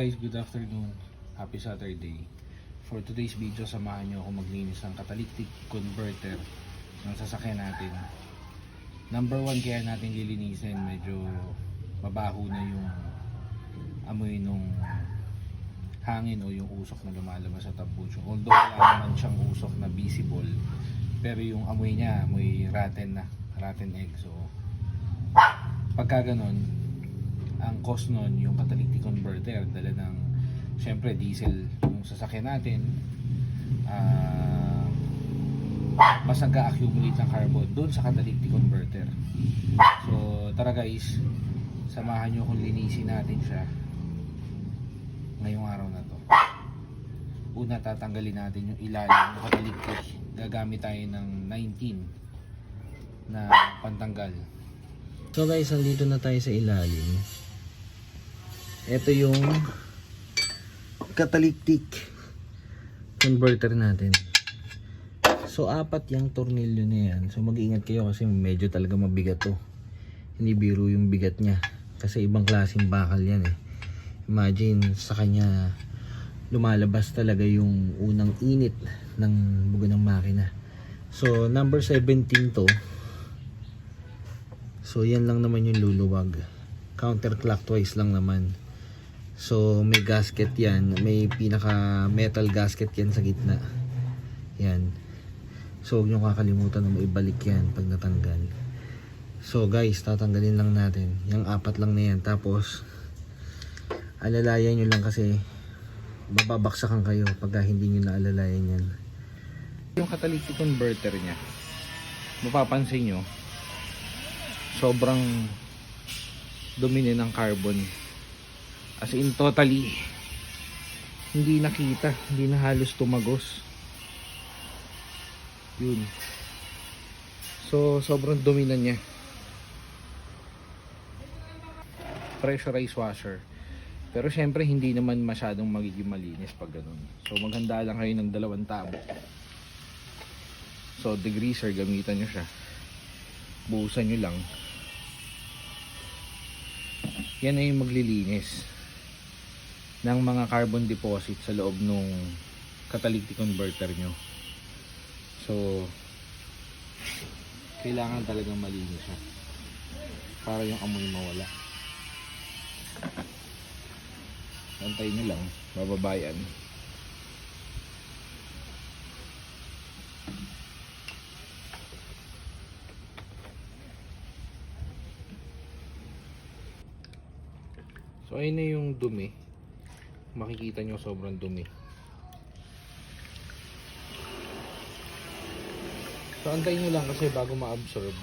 guys, good afternoon. Happy Saturday. For today's video, samahan nyo ako maglinis ng catalytic converter ng sasakyan natin. Number 1 kaya natin lilinisin, medyo mabaho na yung amoy nung hangin o yung usok na lumalabas sa tambucho. Although wala naman siyang usok na visible, pero yung amoy niya, amoy rotten egg. So pagka ganon, ang cause nun yung catalytic converter, dala ng syempre diesel yung sasakyan natin, mas nag-accumulate ng carbon doon sa catalytic converter. So tara guys, samahan nyo kung linisin natin siya ngayong araw na to. Una, tatanggalin natin yung ilalim ng catalytic. Gagamit tayo ng 19 na pantanggal. So guys, andito na tayo sa ilalim. Ito yung catalytic converter natin. So 4 yung tornilyo na yan. So mag-iingat kayo kasi medyo talaga mabigat to. Hindi biro yung bigat niya. Kasi ibang klaseng bakal yan eh. Imagine sa kanya lumalabas talaga yung unang init ng buga ng makina. So number 17 to. So yan lang naman yung luluwag. Counterclockwise lang naman. So may gasket yan, may pinaka metal gasket yan sa gitna. Yan. So huwag nyo kakalimutan na maibalik yan pag natanggal. So guys, tatanggalin lang natin. Yung 4 lang na yan. Tapos alalayan nyo lang kasi bababaksakan kayo pag hindi nyo naalalayan yan. Yung catalytic converter nya, mapapansin nyo, sobrang dumi ng carbon. As in totally hindi nakita, hindi na halos tumagos. Yun. So sobrang dumi na niya. Pressurized washer. Pero syempre hindi naman masyadong magiging malinis pag ganun. So maghanda lang kayo ng 2 tabo. So degreaser, gamitan nyo siya. Buhusan nyo lang. Yan na yung maglilinis ng mga carbon deposit sa loob ng catalytic converter nyo. So kailangan talagang malinis siya para yung amoy mawala. Antayin nyo lang, bababayan. So ayun na yung dumi. Makikita nyo sobrang dumi. So antayin nyo lang kasi bago ma-absorb,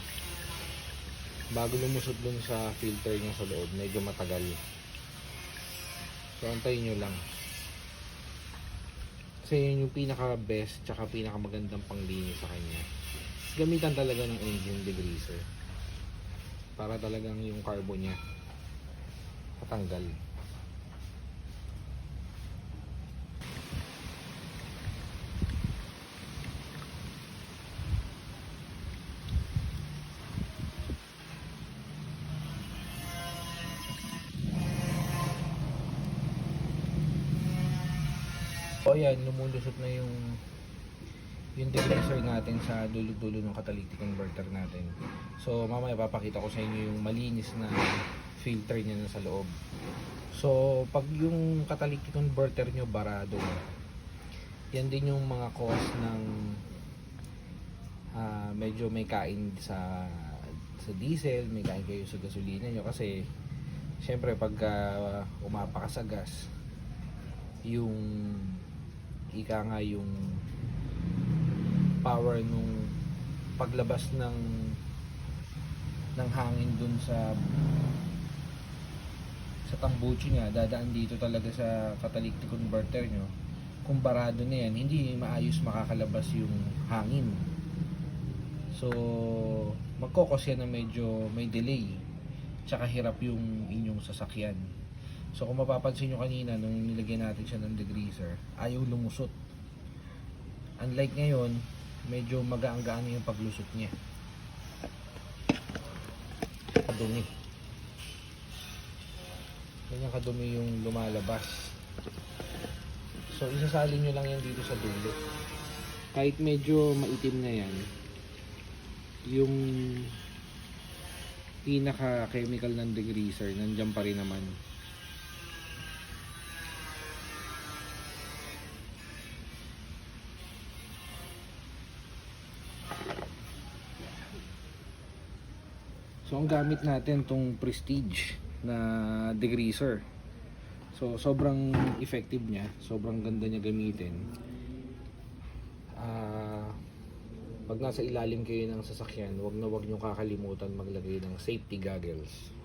bago lumusot dun sa filter nyo sa loob, medyo matagal. So antayin nyo lang. Kasi yun yung pinaka best tsaka pinaka magandang panglinis sa kanya. Gamitan talaga ng engine degreaser para talagang yung carbon nya patanggal. O yan, lumulusot na yung degreaser natin sa dulo-dulo ng catalytic converter natin. So mamaya papakita ko sa inyo yung malinis na filter niya na sa loob. So pag yung catalytic converter nyo barado, yan din yung mga cause ng medyo may kain sa diesel, may kain kayo sa gasolina nyo kasi syempre pagka umapa ka sa gas, yung yung power nung paglabas ng hangin dun sa tambucho niya, dadaan dito talaga sa catalytic converter nyo. Kung barado na yan, hindi maayos makakalabas yung hangin. So magkokos yan na medyo may delay, tsaka hirap yung inyong sasakyan. So kung mapapansin nyo kanina nung nilagyan natin siya ng degreaser, ayaw lumusot. Unlike ngayon, medyo magaang-gaan yung paglusot niya. Dumi. Ganyan kadumi yung lumalabas. So isasalin nyo lang yan dito sa dulo. Kahit medyo maitim na yan, yung pinaka chemical ng degreaser nandiyan pa rin naman. So ang gamit natin tong Prestige na degreaser. So sobrang effective niya, sobrang ganda niya gamitin. Pag nasa ilalim kayo ng sasakyan, wag na wag niyo kakalimutan maglagay ng safety goggles.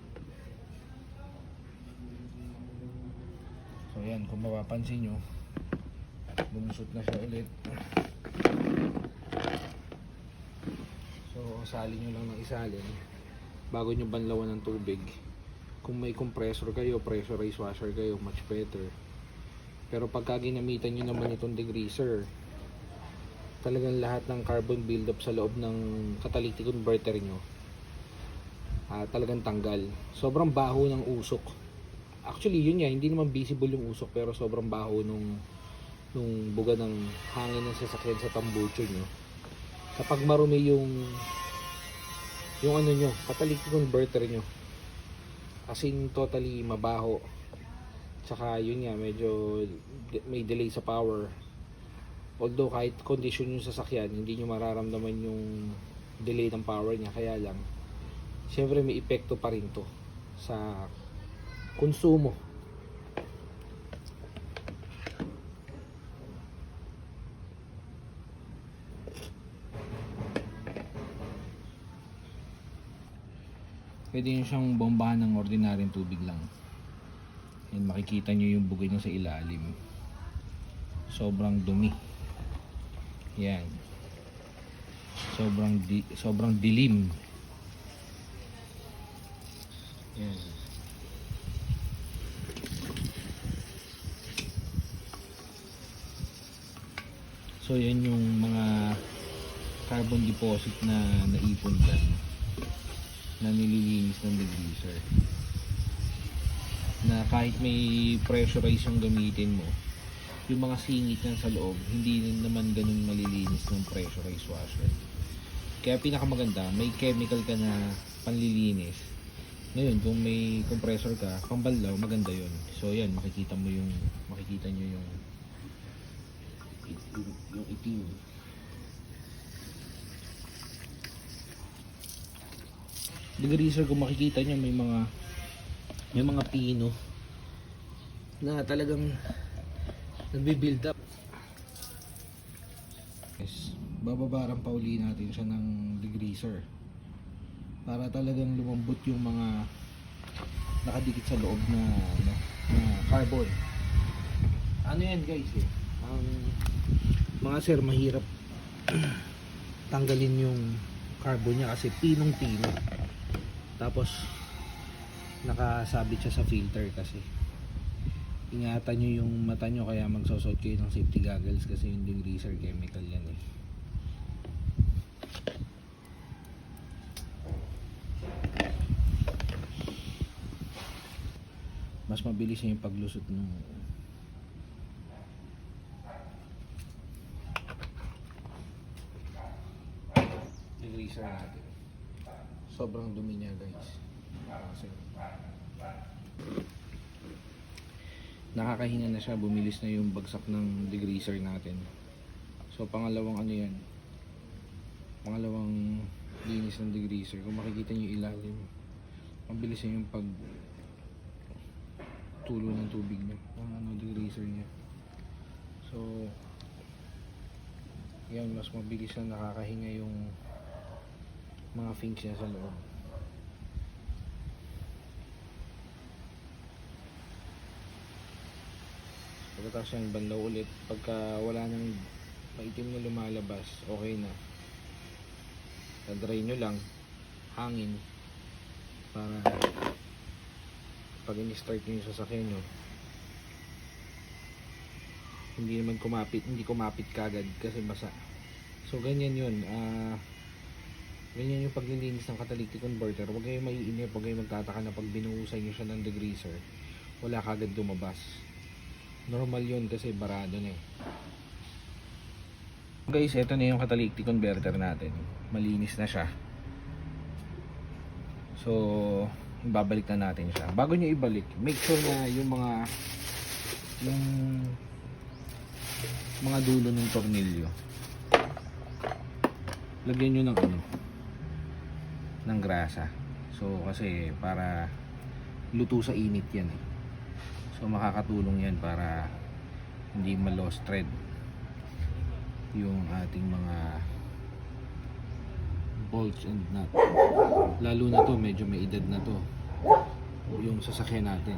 So yan, kung mapapansin nyo, lumusot na siya ulit. So salin nyo lang ng isalin bago nyo banlawan ng tubig. Kung may compressor kayo, pressurized washer kayo, much better. Pero pagka ginamitan nyo naman itong degreaser, talagang lahat ng carbon buildup sa loob ng catalytic converter nyo talagang tanggal. Sobrang baho ng usok. Actually yun nga, hindi naman visible yung usok, pero sobrang baho nung buga ng hangin ng sasakyan sa tambucho nyo. Kapag marumi yung ano nyo, catalytic converter nyo, as in totally mabaho, tsaka yun nga, medyo may delay sa power. Although kahit condition yung sasakyan, hindi nyo mararamdaman yung delay ng power niya. Kaya lang, syempre may epekto pa rin to sa konsumo. Pwede nyo siyang bombahan ng ordinaryong tubig lang. Yan, makikita nyo yung bugay niya sa ilalim. Sobrang dumi. Yan. Sobrang dilim. Yan. So yan yung mga carbon deposit na naipon dyan, na nililinis ng degreaser, na kahit may pressurize yung gamitin mo, yung mga singit niyan sa loob hindi naman ganun malilinis ng pressurized washer. Kaya pinakamaganda, may chemical ka na panlilinis. Ngayon kung may compressor ka, pambaldaw, maganda yun. So yan, makikita nyo yung itim. Degreaser, kung makikita nyo, may mga pino na talagang nagbi-build up. Yes, bababaran pa uli natin siya ng degreaser para talagang lumambot yung mga nakadikit sa loob na carbon. Ano yan guys mga sir, mahirap tanggalin yung carbon niya kasi pinong-pino. Tapos nakasabit siya sa filter kasi. Ingatan nyo yung mata nyo, kaya magsosot kayo ng safety goggles kasi yung degreaser chemical yan eh. Mas mabilis yung paglusot ng degreaser natin. Sobrang dumi niya guys. Kasi nakakahinga na siya, bumilis na yung bagsak ng degreaser natin. So pangalawang ano yan, pangalawang linis ng degreaser. Kung makikita nyo ilalim, ang bilis na yung pag tulo ng tubig niya, ang degreaser niya. So yan, mas mabilis na nakakahinga yung mga fins niya sa loob. Pagkatapos yung banlaw ulit, pagka wala nang maitim na lumalabas, okay na. Tadry nyo lang, hangin, para pag in-start nyo yung sasakyan nyo, hindi kumapit kagad kasi basa. So ganyan yun. Ganyan yung paglilinis ng catalytic converter. Huwag kayong maiinip, huwag kayong magtataka na pag binuhusan nyo siya ng degreaser, wala kagad lumabas. Normal yun kasi barado na eh. Guys, ito na yung catalytic converter natin. Malinis na siya. So, babalik na natin siya. Bago nyo ibalik, make sure na yung mga dulo ng tornilyo, lagyan nyo ng ng grasa. So, kasi para luto sa init yan eh. So, makakatulong yan para hindi ma-lost thread yung ating mga bolts and nut. Lalo na to, medyo may edad na to yung sasakyan natin.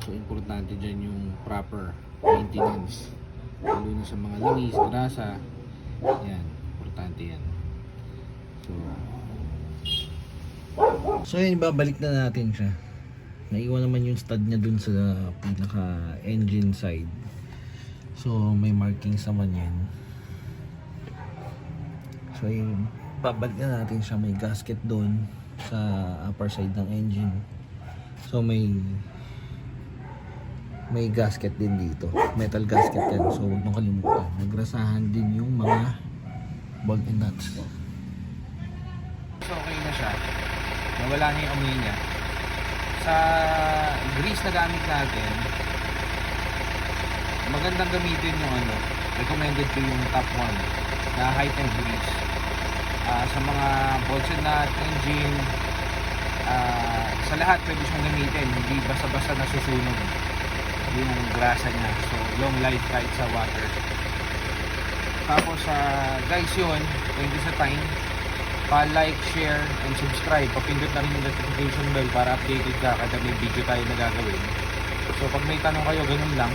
So importante dyan yung proper maintenance, lalo na sa mga langis, grasa. Yan, importante yan. So yun, babalik na natin siya. Naiwan naman yung stud niya dun sa pinaka engine side. So may markings naman yan. So yun, babalik na natin siya. May gasket doon sa upper side ng engine. So may gasket din dito. Metal gasket yan. So huwag mong kalimutan. Nagrasahan din yung mga bolt and nuts. So okay na siya. Nawala na yung amoy niya. Sa grease na gamit natin, magandang gamitin yung recommended ko yung top 1 na high temp grease. Sa mga bolts and nut, engine, sa lahat pwede siyang gamitin, hindi basta-basta nasusunog yung grasa niya. So long life kahit sa water. Tapos guys, yun, thank you sa time. Pa-like, share, and subscribe. Papindot na rin yung notification bell para updated ka kada may video tayo na gagawin. So pag may tanong kayo, ganun lang.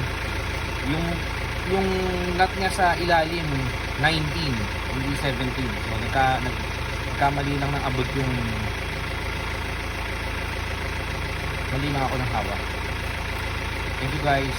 Yung nut niya sa ilalim 19, hindi 17. So nagkamali lang ng abot yung mali lang ako ng hawak. Thank you guys.